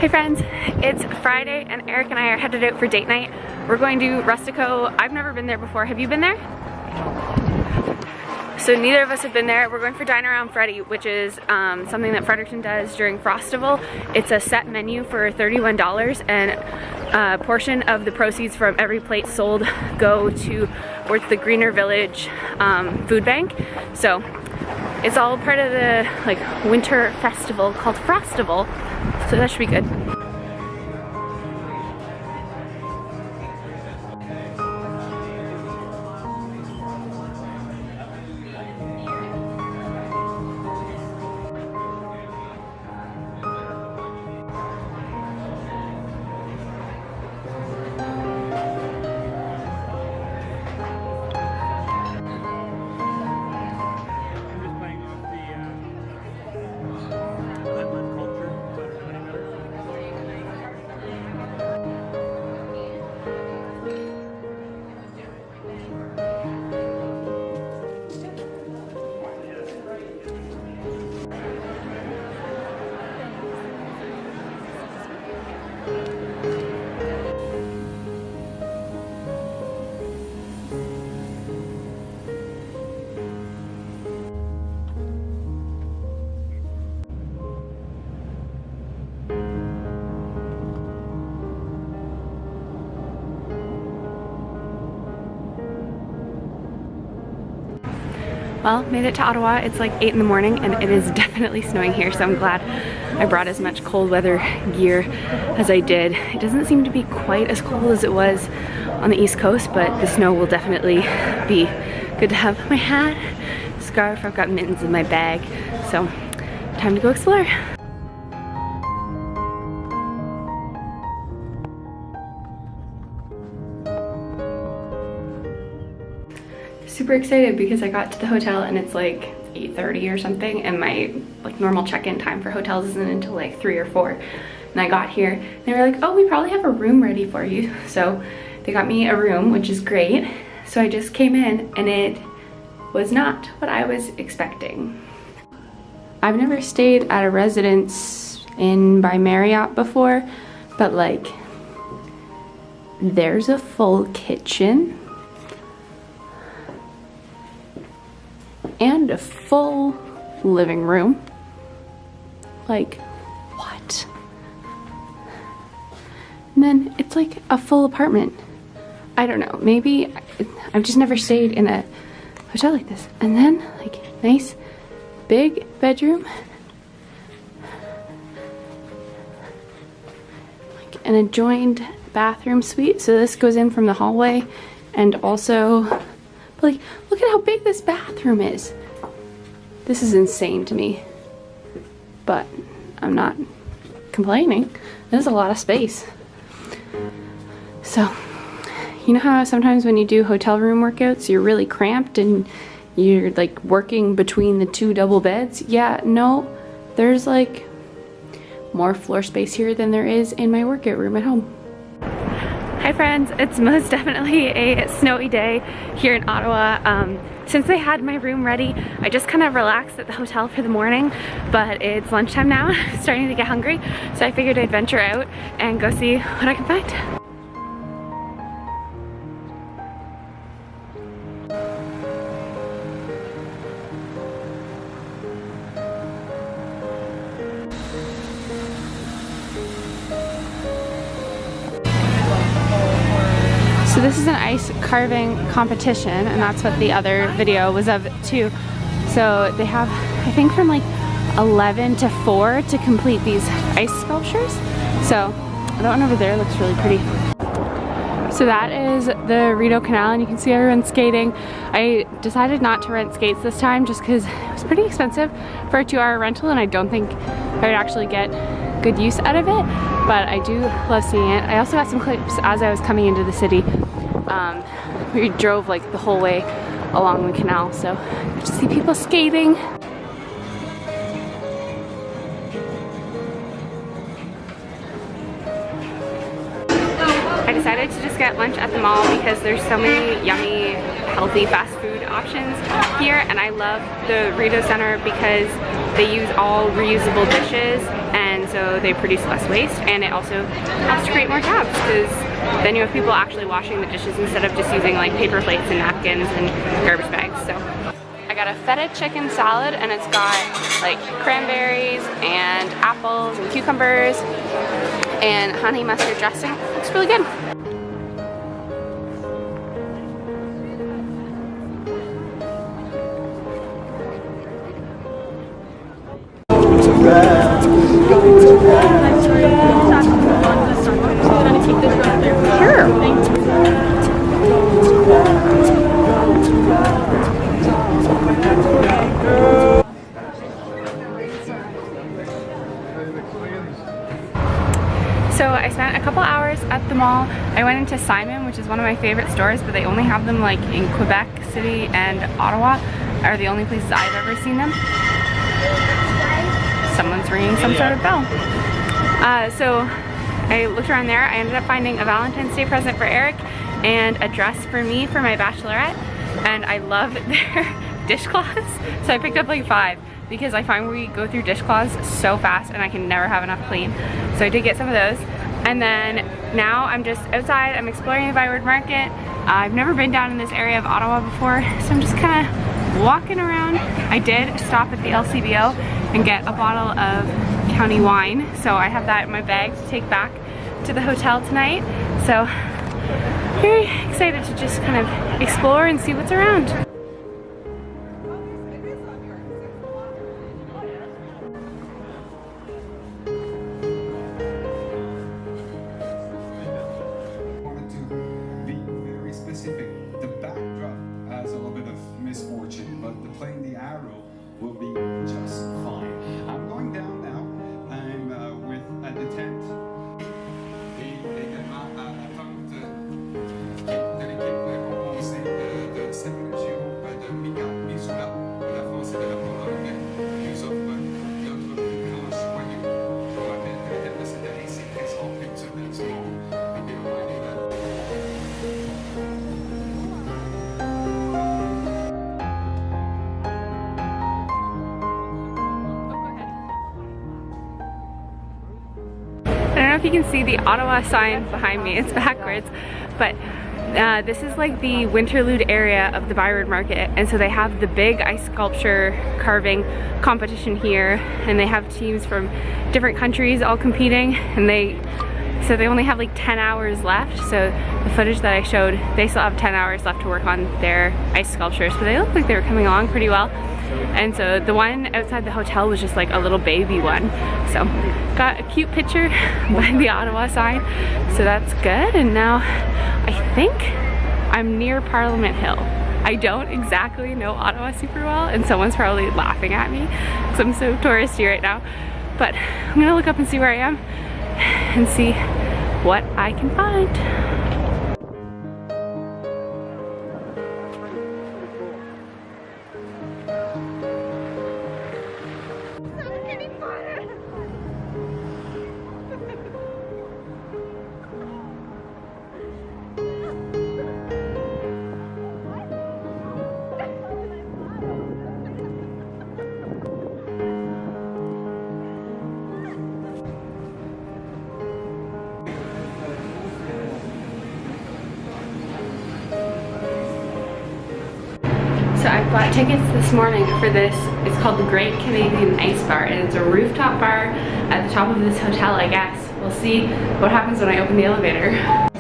Hey friends, it's Friday and Eric and I are headed out for date night. We're going to Rustico. I've never been there before. Have you been there? So neither of us have been there. We're going for Dine Around Freddy, which is something that Fredericton does during Frostival. It's a set menu for $31 and a portion of the proceeds from every plate sold go towards the Greener Village food bank. So it's all part of the winter festival called Frostival. So that should be good. Well, made it to Ottawa. It's like 8 in the morning and it is definitely snowing here, so I'm glad I brought as much cold weather gear as I did. It doesn't seem to be quite as cold as it was on the East Coast, but the snow will definitely be good to have. My hat, scarf, I've got mittens in my bag, so time to go explore. Super excited because I got to the hotel and it's like 8:30 or something, and my normal check-in time for hotels isn't until like 3 or 4. And I got here and they were like, oh, we probably have a room ready for you. So they got me a room, which is great. So I just came in and it was not what I was expecting. I've never stayed at a residence by Marriott before, but there's a full kitchen and a full living room. What? And then it's like a full apartment. I don't know, maybe I've just never stayed in a hotel like this. And then nice big bedroom, an adjoined bathroom suite. So this goes in from the hallway, and also look at how big this bathroom is. This is insane to me, but I'm not complaining. There's a lot of space. So, you know how sometimes when you do hotel room workouts, you're really cramped and you're working between the 2 double beds? Yeah, no, there's more floor space here than there is in my workout room at home. Hi friends, it's most definitely a snowy day here in Ottawa. Since they had my room ready, I just kind of relaxed at the hotel for the morning, but it's lunchtime now. I'm starting to get hungry, so I figured I'd venture out and go see what I can find. So this is an ice carving competition, and that's what the other video was of too. So they have, I think, from 11 to 4 to complete these ice sculptures. So that one over there looks really pretty. So that is the Rideau Canal, and you can see everyone skating. I decided not to rent skates this time just because it was pretty expensive for a 2-hour rental, and I don't think I would actually get good use out of it, but I do love seeing it. I also got some clips as I was coming into the city. We drove the whole way along the canal, so to see people skating. I decided to just get lunch at the mall because there's so many yummy, healthy fast food options here, and I love the Rito Center because they use all reusable dishes, and so they produce less waste, and it also helps to create more tabs because then you have people actually washing the dishes instead of just using like paper plates and napkins and garbage bags. So I got a feta chicken salad, and it's got like cranberries and apples and cucumbers and honey mustard dressing. Looks really good. So I spent a couple hours at the mall. I went into Simon, which is one of my favorite stores, but they only have them like in Quebec City and Ottawa are the only places I've ever seen them. Someone's ringing some sort of bell. So I looked around there. I ended up finding a Valentine's Day present for Eric and a dress for me for my bachelorette, and I love their dishcloths. So I picked up like 5 because I find we go through dishcloths so fast and I can never have enough clean. So I did get some of those. And then now I'm just outside, I'm exploring the Byward Market. I've never been down in this area of Ottawa before, so I'm just kind of walking around. I did stop at the LCBO and get a bottle of county wine, so I have that in my bag to take back to the hotel tonight. So very excited to just kind of explore and see what's around. I don't know if you can see the Ottawa sign behind me, it's backwards, but this is like the Winterlude area of the Byward Market, and so they have the big ice sculpture carving competition here, and they have teams from different countries all competing, and they only have like 10 hours left, so the footage that I showed, they still have 10 hours left to work on their ice sculptures, but they look like they were coming along pretty well. And so the one outside the hotel was just like a little baby one. So got a cute picture by the Ottawa sign, so that's good. And now I think I'm near Parliament Hill. I don't exactly know Ottawa super well, and someone's probably laughing at me because I'm so touristy right now. But I'm gonna look up and see where I am and see what I can find. So I bought tickets this morning for this. It's called the Great Canadian Ice Bar, and it's a rooftop bar at the top of this hotel, I guess. We'll see what happens when I open the elevator.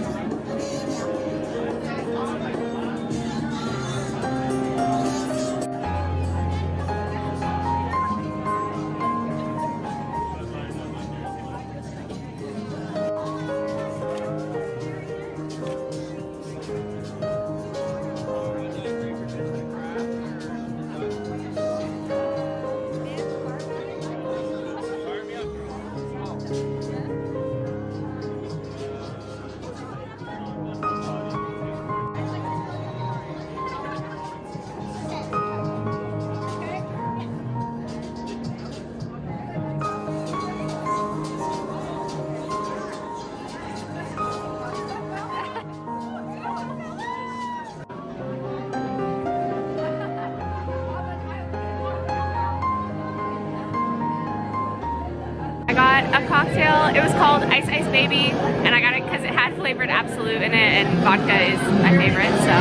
cocktail. It was called Ice Ice Baby, and I got it because it had flavored Absolute in it, and vodka is my favorite. So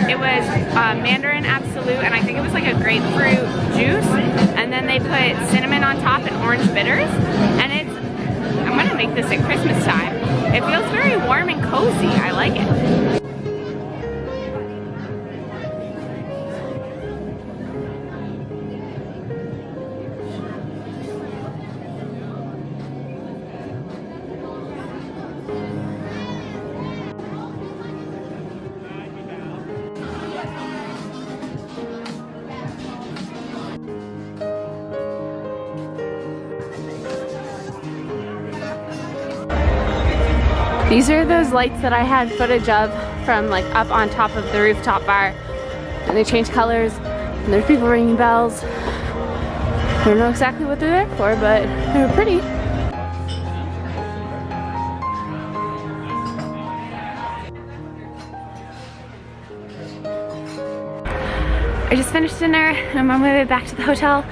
it was Mandarin Absolute, and I think it was like a grapefruit juice, and then they put cinnamon on top and orange bitters, and I'm gonna make this at Christmas time. It feels very warm and cozy. I like it. These are those lights that I had footage of from like up on top of the rooftop bar. And they change colors, and there's people ringing bells. I don't know exactly what they're there for, but they were pretty. I just finished dinner and I'm on my way back to the hotel,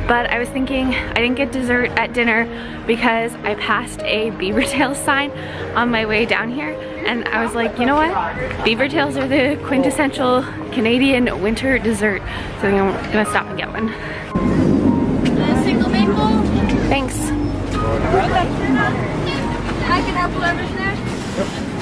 but I was thinking I didn't get dessert at dinner because I passed a beavertail sign on my way down here, and I was like, you know what? Beavertails are the quintessential Canadian winter dessert, so I'm gonna stop and get one. A single maple? Thanks. I can have whoever's next.